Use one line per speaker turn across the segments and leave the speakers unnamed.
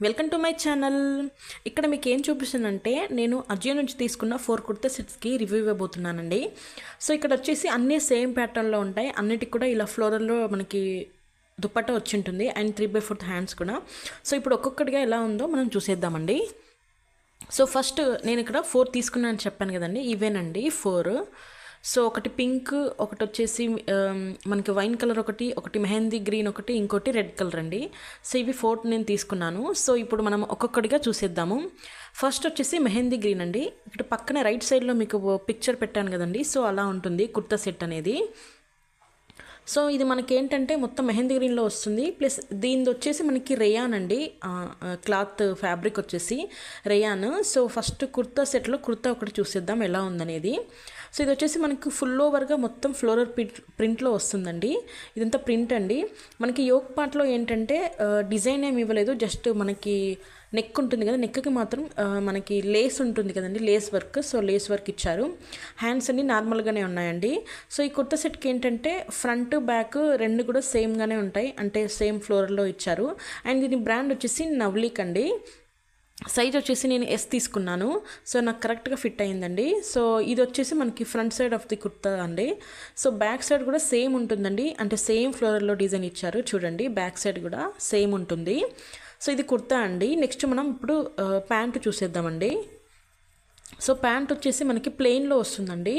Welcome to my channel. ఇక్కడ మీకు ఏం చూపిస్తుందంటే నేను అజియో నుంచి తీసుకున్న 4 కుర్తా సెట్స్కి రివ్యూ ఇవ్వబోతున్నానండి. సో ఇక్కడ వచ్చేసి అన్నీ సేమ్ ప్యాటర్న్లో ఉంటాయి. అన్నిటికి కూడా ఇలా ఫ్లోరల్లో మనకి దుప్పట్టా వచ్చి ఉంటుంది అండ్ 3/4 హ్యాండ్స్ కూడా. సో ఇప్పుడు ఒక్కొక్కటిగా ఎలా ఉందో మనం చూసేద్దామండి. సో ఫస్ట్ నేను ఇక్కడ 4 తీసుకున్నాను చెప్పాను కదండి, ఇవేనండి 4. సో ఒకటి పింక్, ఒకటి వచ్చేసి మనకి వైన్ కలర్, ఒకటి మెహందీ గ్రీన్, ఇంకోటి రెడ్ కలర్ అండి. సో ఇవి 4 నేను తీసుకున్నాను. సో ఇప్పుడు మనం ఒక్కొక్కటిగా చూసేద్దాము. ఫస్ట్ వచ్చేసి మెహందీ గ్రీన్ అండి. ఇక్కడ పక్కన రైట్ సైడ్లో మీకు పిక్చర్ పెట్టాను కదండి, సో అలా ఉంటుంది కుర్తా సెట్ అనేది. సో ఇది మనకి ఏంటంటే మొత్తం మెహందీ గ్రీన్లో వస్తుంది. ప్లస్ దీనిది వచ్చేసి మనకి రేయాన్ అండి, క్లాత్ ఫ్యాబ్రిక్ వచ్చేసి రేయాన్. సో ఫస్ట్ కుర్తా సెట్లో కుర్తా ఒకటి చూసేద్దాం ఎలా ఉందనేది. సో ఇది వచ్చేసి మనకి ఫుల్ ఓవర్గా మొత్తం ఫ్లోరల్ ప్రింట్లో వస్తుందండి. ఇదంతా ప్రింట్ అండి. మనకి యోక్ పార్ట్లో ఏంటంటే డిజైన్ ఏమి ఇవ్వలేదు, జస్ట్ మనకి నెక్ ఉంటుంది కదా, నెక్కి మాత్రం మనకి లేస్ ఉంటుంది కదండి, lace work. So lace work ఇచ్చారు. హ్యాండ్స్ అన్ని నార్మల్గానే ఉన్నాయండి. సో ఈ కుర్తా సెట్కి ఏంటంటే ఫ్రంట్ బ్యాక్ రెండు కూడా సేమ్గానే ఉంటాయి, అంటే సేమ్ ఫ్లోర్లో ఇచ్చారు. అండ్ దీని బ్రాండ్ వచ్చేసి నవ్లీక్ అండి. సైజ్ వచ్చేసి నేను ఎస్ తీసుకున్నాను. సో నాకు కరెక్ట్గా ఫిట్ అయిందండి. సో ఇది వచ్చేసి మనకి front side of the kurta అండి. సో బ్యాక్ సైడ్ కూడా సేమ్ ఉంటుందండి, అంటే సేమ్ ఫ్లోరల్లో డిజైన్ ఇచ్చారు చూడండి. బ్యాక్ సైడ్ కూడా సేమ్ ఉంటుంది. సో ఇది కుర్తా అండి. నెక్స్ట్ మనం ఇప్పుడు ప్యాంటు చూసేద్దామండి. సో ప్యాంట్ వచ్చేసి మనకి ప్లెయిన్లో వస్తుందండి.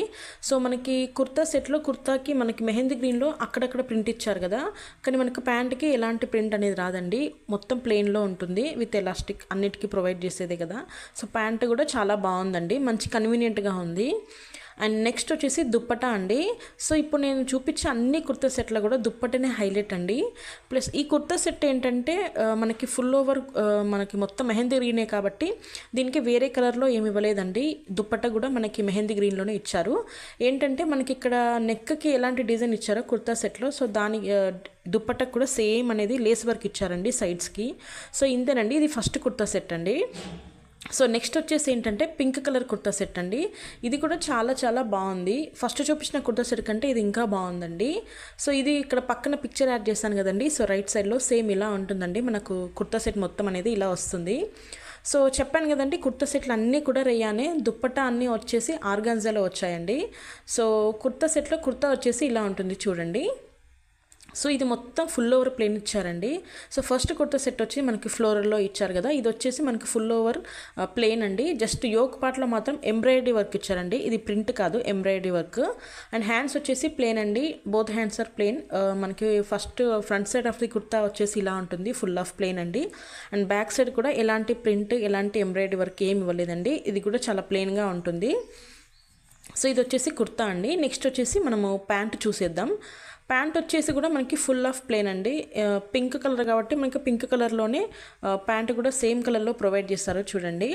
సో మనకి కుర్తా సెట్లో కుర్తాకి మనకి మెహందీ గ్రీన్లో అక్కడక్కడ ప్రింట్ ఇచ్చారు కదా, కానీ మనకి ప్యాంట్కి ఎలాంటి ప్రింట్ అనేది రాదండి, మొత్తం ప్లెయిన్లో ఉంటుంది విత్ ఎలాస్టిక్ అన్నిటికీ ప్రొవైడ్ చేసేదే కదా. సో ప్యాంట్ కూడా చాలా బాగుందండి, మంచి కన్వీనియంట్గా ఉంది. అండ్ నెక్స్ట్ వచ్చేసి దుప్పటా అండి. సో ఇప్పుడు నేను చూపించే అన్ని కుర్తా సెట్లో కూడా దుప్పటనే హైలైట్ అండి. ప్లస్ ఈ కుర్తా సెట్ ఏంటంటే మనకి ఫుల్ ఓవర్ మనకి మొత్తం మెహందీ గ్రీనే కాబట్టి దీనికి వేరే కలర్లో ఏమి ఇవ్వలేదండి. దుప్పట కూడా మనకి మెహందీ గ్రీన్లోనే ఇచ్చారు. ఏంటంటే మనకి ఇక్కడ నెక్కి ఎలాంటి డిజైన్ ఇచ్చారో కుర్తా సెట్లో, సో దాని దుప్పటకు కూడా సేమ్ అనేది లేస్ వర్క్ ఇచ్చారండి సైడ్స్కి. సో ఇంతేనండి, ఇది ఫస్ట్ కుర్తా సెట్ అండి. సో నెక్స్ట్ వచ్చేసి ఏంటంటే పింక్ కలర్ కుర్తా సెట్ అండి. ఇది కూడా చాలా చాలా బాగుంది. ఫస్ట్ చూపించిన కుర్తా సెట్ కంటే ఇది ఇంకా బాగుందండి. సో ఇది ఇక్కడ పక్కన పిక్చర్ యాడ్ చేశాను కదండి, సో రైట్ సైడ్లో సేమ్ ఇలా ఉంటుందండి. మనకు కుర్తా సెట్ మొత్తం అనేది ఇలా వస్తుంది. సో చెప్పాను కదండి, కుర్తా సెట్లు అన్నీ కూడా రేయానే, దుప్పట్టా అన్నీ వచ్చేసి ఆర్గాన్జాలో వచ్చాయండి. సో కుర్తా సెట్లో కుర్తా వచ్చేసి ఇలా ఉంటుంది చూడండి. సో ఇది మొత్తం ఫుల్ ఓవర్ ప్లేన్ ఇచ్చారండి. సో ఫస్ట్ కుర్తా సెట్ వచ్చి మనకి ఫ్లోరల్లో ఇచ్చారు కదా, ఇది వచ్చేసి మనకి ఫుల్ ఓవర్ ప్లేన్ అండి. జస్ట్ యోక్ పార్ట్లో మాత్రం ఎంబ్రాయిడరీ వర్క్ ఇచ్చారండి, ఇది ప్రింట్ కాదు, ఎంబ్రాయిడరీ వర్క్. అండ్ హ్యాండ్స్ వచ్చేసి ప్లేన్ అండి, బోత్ హ్యాండ్స్ ఆర్ ప్లేన్. మనకి first front side of the kurta వచ్చేసి ఇలా ఉంటుంది, ఫుల్ ఆఫ్ ప్లేన్ అండి. అండ్ బ్యాక్ సైడ్ కూడా ఎలాంటి ప్రింట్ ఎలాంటి ఎంబ్రాయిడరీ వర్క్ ఏమి ఇవ్వలేదండి, ఇది కూడా చాలా ప్లెయిన్గా ఉంటుంది. సో ఇది వచ్చేసి కుర్తా అండి. నెక్స్ట్ వచ్చేసి మనము ప్యాంట్ చూసేద్దాం. ప్యాంట్ వచ్చేసి కూడా మనకి ఫుల్ ఆఫ్ ప్లేన్ అండి, పింక్ కలర్ కాబట్టి మనకి పింక్ కలర్లోనే ప్యాంట్ కూడా సేమ్ కలర్లో ప్రొవైడ్ చేస్తారు చూడండి.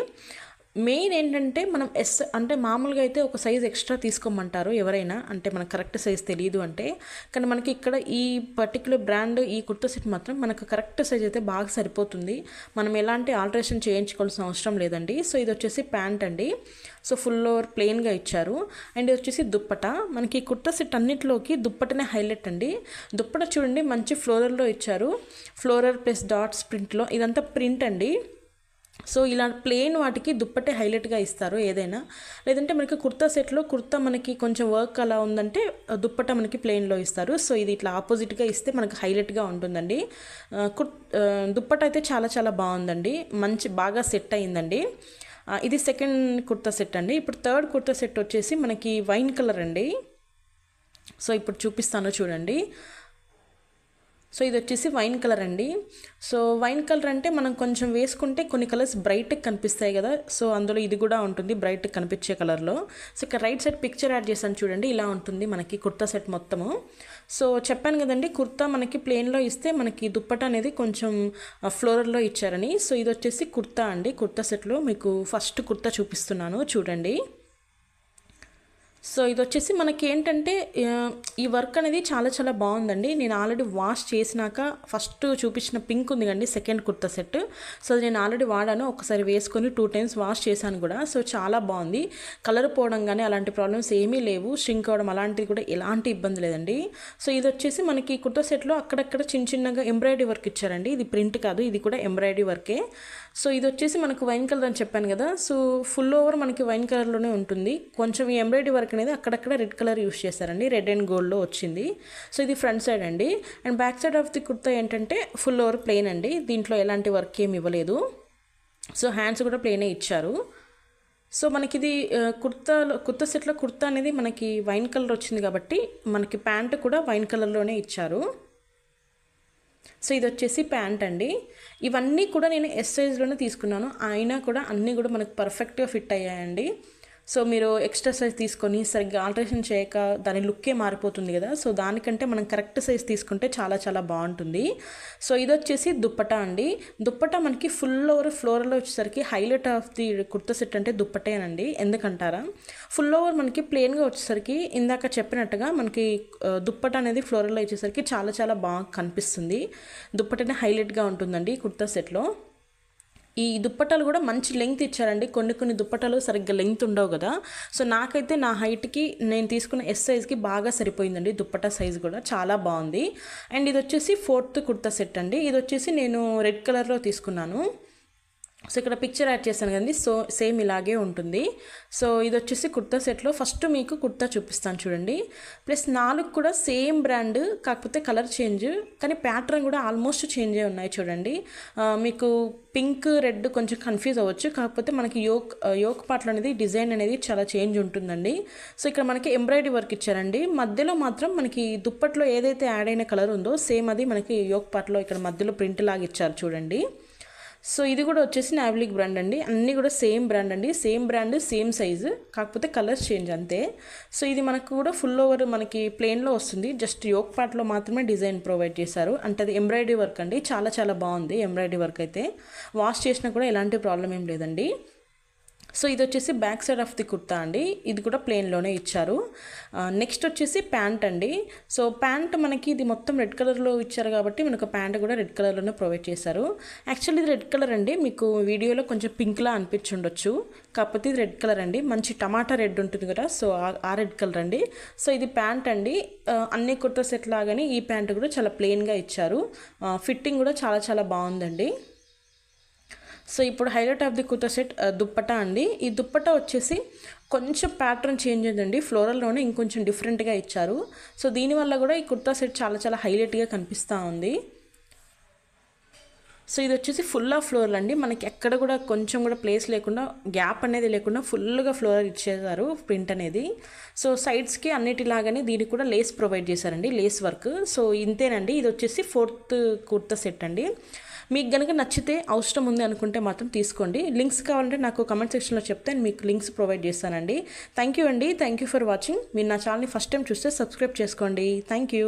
మెయిన్ ఏంటంటే మనం ఎస్ అంటే మామూలుగా అయితే ఒక సైజ్ ఎక్స్ట్రా తీసుకోమంటారు ఎవరైనా, అంటే మనకు కరెక్ట్ సైజ్ తెలియదు అంటే. కానీ మనకి ఇక్కడ ఈ పర్టికులర్ బ్రాండ్ ఈ కుర్తా సెట్ మాత్రం మనకు కరెక్ట్ సైజ్ అయితే బాగా సరిపోతుంది, మనం ఎలాంటి ఆల్టరేషన్ చేయించుకోవాల్సిన అవసరం లేదండి. సో ఇది వచ్చేసి ప్యాంట్ అండి. సో ఫుల్ ఓవర్ ప్లెయిన్గా ఇచ్చారు. అండ్ ఇది వచ్చేసి దుప్పట. మనకి కుర్తా సెట్ అన్నిటిలోకి దుప్పటనే హైలైట్ అండి. దుప్పట చూడండి మంచి ఫ్లోరల్లో ఇచ్చారు, ఫ్లోరల్ ప్లస్ డాట్స్ ప్రింట్లో, ఇదంతా ప్రింట్ అండి. సో ఇలా ప్లెయిన్ వాటికి దుప్పటే హైలైట్గా ఇస్తారు ఏదైనా. లేదంటే మనకి కుర్తా సెట్లో కుర్తా మనకి కొంచెం వర్క్ అలా ఉందంటే దుప్పట మనకి ప్లెయిన్లో ఇస్తారు. సో ఇది ఇట్లా ఆపోజిట్గా ఇస్తే మనకి హైలైట్గా ఉంటుందండి. దుప్పట అయితే చాలా చాలా బాగుందండి, మంచి బాగా సెట్ అయిందండి. ఇది సెకండ్ కుర్తా సెట్ అండి. ఇప్పుడు థర్డ్ కుర్తా సెట్ వచ్చేసి మనకి వైన్ కలర్ అండి. సో ఇప్పుడు చూపిస్తాను చూడండి. సో ఇది వచ్చేసి వైన్ కలర్ అండి. సో వైన్ కలర్ అంటే మనం కొంచెం వేసుకుంటే కొన్ని కలర్స్ బ్రైట్గా కనిపిస్తాయి కదా, సో అందులో ఇది కూడా ఉంటుంది బ్రైట్గా కనిపించే కలర్లో. సో ఇక్కడ రైట్ సైడ్ పిక్చర్ యాడ్ చేశాను చూడండి, ఇలా ఉంటుంది మనకి కుర్తా సెట్ మొత్తము. సో చెప్పాను కదండి, కుర్తా మనకి ప్లెయిన్లో ఇస్తే మనకి దుప్పట అనేది కొంచెం ఫ్లోరల్లో ఇచ్చారని. సో ఇది వచ్చేసి కుర్తా అండి. కుర్తా సెట్లో మీకు ఫస్ట్ కుర్తా చూపిస్తున్నాను చూడండి. సో ఇదొచ్చేసి మనకేంటంటే ఈ వర్క్ అనేది చాలా చాలా బాగుందండి. నేను ఆల్రెడీ వాష్ చేసినాక ఫస్ట్ చూపించిన పింక్ ఉంది కండి సెకండ్ కుర్తా సెట్. సో అది నేను ఆల్రెడీ వాడాను, ఒకసారి వేసుకొని 2 టైమ్స్ వాష్ చేశాను కూడా. సో చాలా బాగుంది, కలర్ పోవడం కానీ అలాంటి ప్రాబ్లమ్స్ ఏమీ లేవు, షింక్ అవ్వడం అలాంటిది కూడా ఎలాంటి ఇబ్బంది లేదండి. సో ఇది వచ్చేసి మనకి కుర్తా సెట్లో అక్కడక్కడ చిన్న చిన్నగా ఎంబ్రాయిడరీ వర్క్ ఇచ్చారండి. ఇది ప్రింట్ కాదు, ఇది కూడా ఎంబ్రాయిడరీ వర్కే. సో ఇది వచ్చేసి మనకు వైన్ కలర్ అని చెప్పాను కదా, సో ఫుల్ ఓవర్ మనకి వైన్ కలర్లోనే ఉంటుంది. కొంచెం ఈ ఎంబ్రాయిడరీ వర్క్ అనేది అక్కడక్కడ రెడ్ కలర్ యూస్ చేశారండి, రెడ్ అండ్ గోల్డ్లో వచ్చింది. సో ఇది ఫ్రంట్ సైడ్ అండి. And back side of the kurta ఏంటంటే ఫుల్ ఓవర్ ప్లెయిన్ అండి, దీంట్లో ఎలాంటి వర్క్ ఏమి ఇవ్వలేదు. సో హ్యాండ్స్ కూడా ప్లెయినే ఇచ్చారు. సో మనకి ఇది కుర్తా సెట్లో కుర్తా అనేది మనకి వైన్ కలర్ వచ్చింది కాబట్టి మనకి ప్యాంట్ కూడా వైన్ కలర్లోనే ఇచ్చారు. సో ఇది వచ్చేసి ప్యాంట్ అండి. ఇవన్నీ కూడా నేను ఎస్ సైజ్లోనే తీసుకున్నాను, అయినా కూడా అన్నీ కూడా మనకు పర్ఫెక్ట్గా ఫిట్ అయ్యాయండి. సో మీరు ఎక్స్ట్రా సైజ్ తీసుకొని సరిగ్గా ఆల్టరేషన్ చేయక దాని లుక్కే మారిపోతుంది కదా, సో దానికంటే మనం కరెక్ట్ సైజ్ తీసుకుంటే చాలా చాలా బాగుంటుంది. సో ఇది వచ్చేసి దుప్పటా అండి. దుప్పటా మనకి ఫుల్ ఓవర్ ఫ్లోరల్లో వచ్చేసరికి highlight of the kurta set అంటే దుప్పటేనండి. ఎందుకంటారా, ఫుల్ ఓవర్ మనకి ప్లెయిన్గా వచ్చేసరికి ఇందాక చెప్పినట్టుగా మనకి దుప్పటా అనేది ఫ్లోరల్లో వచ్చేసరికి చాలా చాలా బాగా కనిపిస్తుంది. దుప్పటనే హైలైట్గా ఉంటుందండి కుర్తా సెట్లో. ఈ దుప్పటాలు కూడా మంచి లెంగ్త్ ఇచ్చారండి, కొన్ని దుప్పటాలు సరిగ్గా లెంగ్త్ ఉండవు కదా. సో నాకైతే నా హైట్కి నేను తీసుకున్న ఎస్ సైజ్కి బాగా సరిపోయిందండి, దుప్పటా సైజ్ కూడా చాలా బాగుంది. అండ్ ఇది వచ్చేసి 4th కుర్తా సెట్ అండి. ఇది వచ్చేసి నేను రెడ్ కలర్లో తీసుకున్నాను. సో ఇక్కడ పిక్చర్ యాడ్ చేశాను కదండి, సో సేమ్ ఇలాగే ఉంటుంది. సో ఇది వచ్చేసి కుర్తా సెట్లో ఫస్ట్ మీకు కుర్తా చూపిస్తాను చూడండి. ప్లస్ 4 కూడా సేమ్ బ్రాండ్, కాకపోతే కలర్ చేంజ్, కానీ ప్యాటర్న్ కూడా ఆల్మోస్ట్ చేంజ్ అయి ఉన్నాయి చూడండి. మీకు పింక్ రెడ్ కొంచెం కన్ఫ్యూజ్ అవ్వచ్చు, కాకపోతే మనకి యోక్ పార్ట్లో అనేది డిజైన్ అనేది చాలా చేంజ్ ఉంటుందండి. సో ఇక్కడ మనకి ఎంబ్రాయిడరీ వర్క్ ఇచ్చారండి, మధ్యలో మాత్రం మనకి దుప్పట్లో ఏదైతే యాడ్ అయిన కలర్ ఉందో సేమ్ అది మనకి యోక్ పార్ట్లో ఇక్కడ మధ్యలో ప్రింట్ లాగా ఇచ్చారు చూడండి. సో ఇది కూడా వచ్చేసి నావిలిక్ బ్రాండ్ అండి, అన్నీ కూడా సేమ్ బ్రాండ్ అండి, సేమ్ బ్రాండ్ సేమ్ సైజు, కాకపోతే కలర్స్ చేంజ్ అంతే. సో ఇది మనకు కూడా ఫుల్ ఓవర్ మనకి ప్లెయిన్లో వస్తుంది, జస్ట్ యోక్ పార్ట్లో మాత్రమే డిజైన్ ప్రొవైడ్ చేశారు. అంటే అది ఎంబ్రాయిడరీ వర్క్ అండి, చాలా చాలా బాగుంది ఎంబ్రాయిడరీ వర్క్ అయితే. వాష్ చేసినా కూడా ఎలాంటి ప్రాబ్లం ఏం లేదండి. సో ఇది వచ్చేసి back side of the kurta అండి, ఇది కూడా ప్లెయిన్లోనే ఇచ్చారు. నెక్స్ట్ వచ్చేసి ప్యాంట్ అండి. సో ప్యాంట్ మనకి ఇది మొత్తం రెడ్ కలర్లో ఇచ్చారు కాబట్టి మనకు ప్యాంట్ కూడా రెడ్ కలర్లోనే ప్రొవైడ్ చేశారు. యాక్చువల్లీ ఇది రెడ్ కలర్ అండి, మీకు వీడియోలో కొంచెం పింక్లా అనిపించుండొచ్చు, కాకపోతే ఇది రెడ్ కలర్ అండి, మంచి టమాటా రెడ్ ఉంటుంది కదా, సో ఆ రెడ్ కలర్ అండి. సో ఇది ప్యాంట్ అండి. అన్ని కుర్తా సెట్ లాగానే ఈ ప్యాంట్ కూడా చాలా ప్లెయిన్గా ఇచ్చారు, ఫిట్టింగ్ కూడా చాలా చాలా బాగుందండి. సో ఇప్పుడు highlight of the kurta set dupatta అండి. ఈ దుప్పటా వచ్చేసి కొంచెం ప్యాటర్న్ చేంజ్ అయిందండి, ఫ్లోరల్లోనే ఇంకొంచెం డిఫరెంట్గా ఇచ్చారు. సో దీనివల్ల కూడా ఈ కుర్తా సెట్ చాలా చాలా హైలైట్గా కనిపిస్తూ ఉంది. సో ఇది వచ్చేసి ఫుల్ ఆఫ్ ఫ్లోరల్ అండి, మనకి ఎక్కడ కూడా కొంచెం కూడా ప్లేస్ లేకుండా, గ్యాప్ అనేది లేకుండా ఫుల్గా ఫ్లోరల్ ఇచ్చేసారు ప్రింట్ అనేది. సో సైడ్స్కి అన్నిటిలాగానే దీనికి కూడా లేస్ ప్రొవైడ్ చేశారండి, లేస్ వర్క్. సో ఇంతేనండి, ఇది వచ్చేసి 4th కుర్తా సెట్ అండి. మీకు కనుక నచ్చితే అవసరం ఉంది అనుకుంటే మాత్రం తీసుకోండి. లింక్స్ కావాలంటే నాకు కమెంట్ సెక్షన్లో చెప్తే మీకు లింక్స్ ప్రొవైడ్ చేస్తానండి. థ్యాంక్ యూ అండి, థ్యాంక్ యూ ఫర్ వాచింగ్. మీరు నా ఛానల్ని ఫస్ట్ టైం చూస్తే సబ్స్క్రైబ్ చేసుకోండి. Thank you.